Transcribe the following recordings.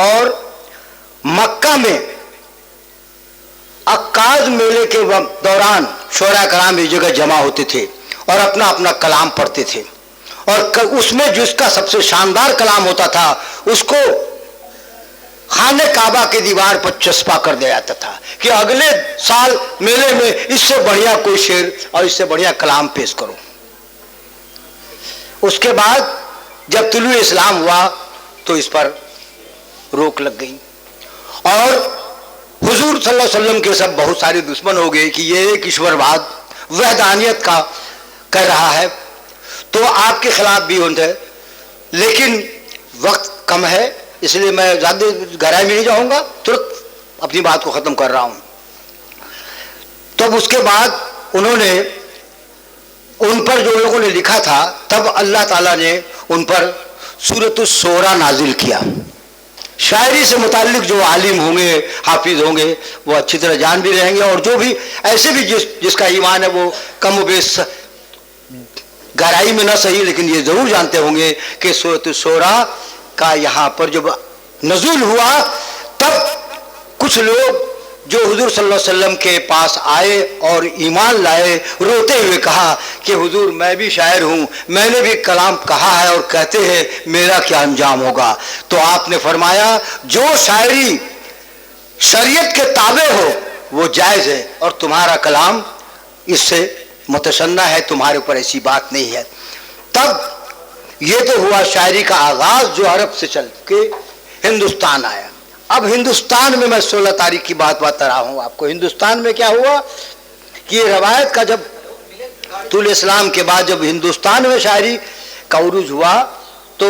اور مکہ میں عکاظ میلے کے دوران شعراء کرام ایک جگہ جمع ہوتے تھے اور اپنا اپنا کلام پڑھتے تھے، اور اس میں جس کا سب سے شاندار کلام ہوتا تھا اس کو خانہ کعبہ کی دیوار پر چسپا کر دیا جاتا تھا کہ اگلے سال میلے میں اس سے بڑھیا کوئی شعر اور اس سے بڑھیا کلام پیش کرو۔ اس کے بعد جب طلوع اسلام ہوا تو اس پر روک لگ گئی، اور حضور صلی اللہ علیہ وسلم کے سب بہت سارے دشمن ہو گئے کہ یہ ایک ایشورواد وحدانیت کا کہہ رہا ہے، تو آپ کے خلاف بھی ہوتے، لیکن وقت کم ہے اس لیے میں زیادہ گہرائی میں نہیں جاؤں گا، ترنت اپنی بات کو ختم کر رہا ہوں۔ تب اس کے بعد انہوں نے ان پر جو لوگوں نے لکھا تھا، تب اللہ تعالیٰ نے ان پر سورۃ الشعراء نازل کیا۔ شاعری سے متعلق جو عالم ہوں گے، حافظ ہوں گے، وہ اچھی طرح جان بھی رہیں گے، اور جو بھی ایسے بھی جس کا ایمان ہے وہ کم و بیش گہرائی میں نہ صحیح لیکن یہ ضرور جانتے ہوں گے کہ سورۃ الشعراء کا یہاں پر جب نزول ہوا تب کچھ لوگ جو حضور صلی اللہ علیہ وسلم کے پاس آئے اور ایمان لائے، روتے ہوئے کہا کہ حضور میں بھی شاعر ہوں، میں نے بھی کلام کہا ہے اور کہتے ہیں میرا کیا انجام ہوگا؟ تو آپ نے فرمایا جو شاعری شریعت کے تابع ہو وہ جائز ہے، اور تمہارا کلام اس سے متشنع ہے، تمہارے اوپر ایسی بات نہیں ہے۔ تب یہ تو ہوا شاعری کا آغاز جو عرب سے چل کے ہندوستان آیا۔ اب ہندوستان میں 16 تاریخ کی بات بتا رہا ہوں آپ کو۔ ہندوستان میں کیا ہوا کہ یہ روایت کا جب طول اسلام کے بعد جب ہندوستان میں شاعری کا عروج ہوا تو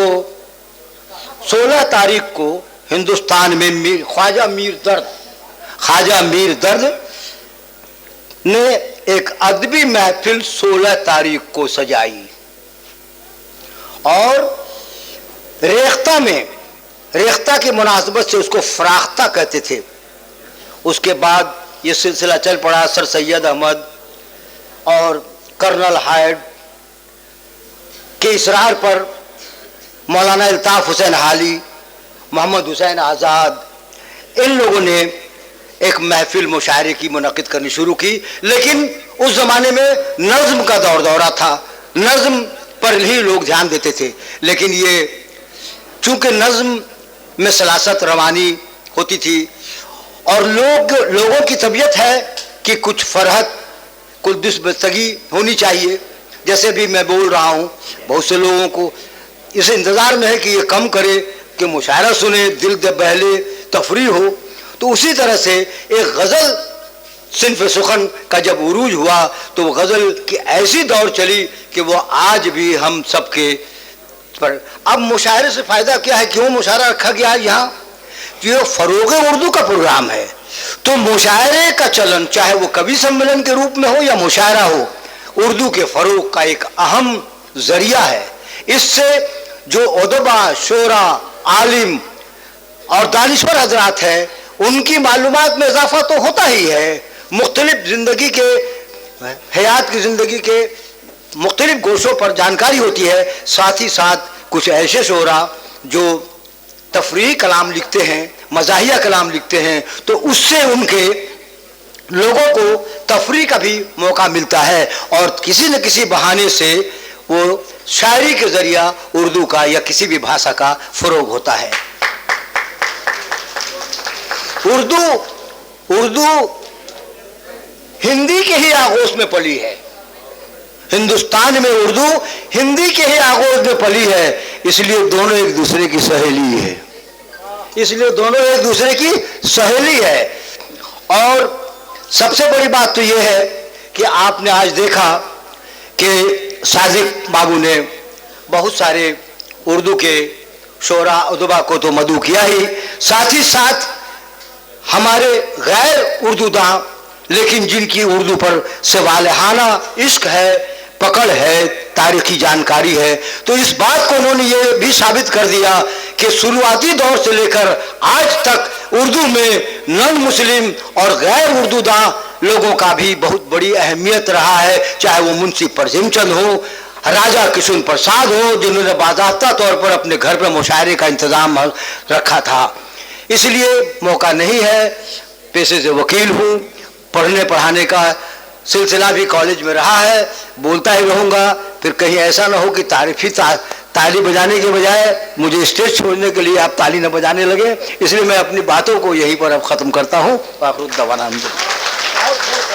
16 تاریخ کو ہندوستان میں خواجہ میر درد نے ایک ادبی محفل 16 تاریخ کو سجائی، اور ریختہ کی مناسبت سے اس کو فراختہ کہتے تھے۔ اس کے بعد یہ سلسلہ چل پڑا، سر سید احمد اور کرنل ہائیڈ کے اصرار پر مولانا الطاف حسین حالی، محمد حسین آزاد، ان لوگوں نے ایک محفل مشاعرے کی منعقد کرنی شروع کی، لیکن اس زمانے میں نظم کا دورہ تھا، نظم پر ہی لوگ دھیان دیتے تھے، لیکن یہ چونکہ نظم میں سلاست روانی ہوتی تھی اور لوگوں کی طبیعت ہے کہ کچھ فرحت، کچھ دلچسپی ہونی چاہیے، جیسے بھی میں بول رہا ہوں بہت سے لوگوں کو اس انتظار میں ہے کہ یہ کم کرے کہ مشاعرہ سنے، دل بہلے، تفریح ہو، تو اسی طرح سے ایک غزل صنف سخن کا جب عروج ہوا تو وہ غزل کی ایسی دور چلی کہ وہ آج بھی ہم سب کے پر۔ اب مشاعرے سے فائدہ کیا ہے، کیوں مشاعرہ رکھا گیا ہے یہاں؟ یہ فروغ اردو کا پروگرام ہے، تو مشاعرے کا چلن چاہے وہ کوی سمیلن کے روپ میں ہو یا مشاعرہ ہو، اردو کے فروغ کا ایک اہم ذریعہ ہے۔ اس سے جو ادبا، شعراء، عالم اور دانشور حضرات ہیں ان کی معلومات میں اضافہ تو ہوتا ہی ہے، مختلف زندگی کے، حیات کی زندگی کے مختلف گوشوں پر جانکاری ہوتی ہے، ساتھ ہی ساتھ کچھ ایسے شعراء جو تفریحی کلام لکھتے ہیں، مزاحیہ کلام لکھتے ہیں، تو اس سے ان کے لوگوں کو تفریح کا بھی موقع ملتا ہے، اور کسی نہ کسی بہانے سے وہ شاعری کے ذریعہ اردو کا یا کسی بھی بھاشا کا فروغ ہوتا ہے۔ اردو ہندی کے ہی آغوش میں پلی ہے، ہندوستان میں اردو ہندی کے ہی آغوش میں پلی ہے، اس لیے دونوں ایک دوسرے کی سہیلی ہے۔ اور سب سے بڑی بات تو یہ ہے کہ آپ نے آج دیکھا کہ صادق بابو نے بہت سارے اردو کے شعراء ادبا کو تو مدعو کیا ہی، ساتھ ہی ساتھ ہمارے غیر اردو داں لیکن جن کی اردو پر سوالحانہ عشق ہے، پکڑ ہے، تاریخی جانکاری ہے، تو اس بات کو انہوں نے یہ بھی ثابت کر دیا کہ شروعاتی دور سے لے کر آج تک اردو میں نان مسلم اور غیر اردو داں لوگوں کا بھی بہت بڑی اہمیت رہا ہے، چاہے وہ منشی پرزیم چند ہو، راجہ کشن پرساد ہو، جنہوں نے باضابطہ طور پر اپنے گھر پہ مشاعرے کا انتظام رکھا تھا، اس لیے موقع نہیں ہے. پیشے سے وکیل ہوں, پڑھنے پڑھانے کا سلسلہ بھی کالج میں رہا ہے, بولتا ہی رہوں گا. پھر کہیں ایسا نہ ہو کہ تالی بجانے کے بجائے مجھے اسٹیج چھوڑنے کے لیے آپ تالی نہ بجانے لگے. اس لیے میں اپنی باتوں کو یہیں پر اب ختم کرتا ہوں. آخر الدعوانا الحمدللہ.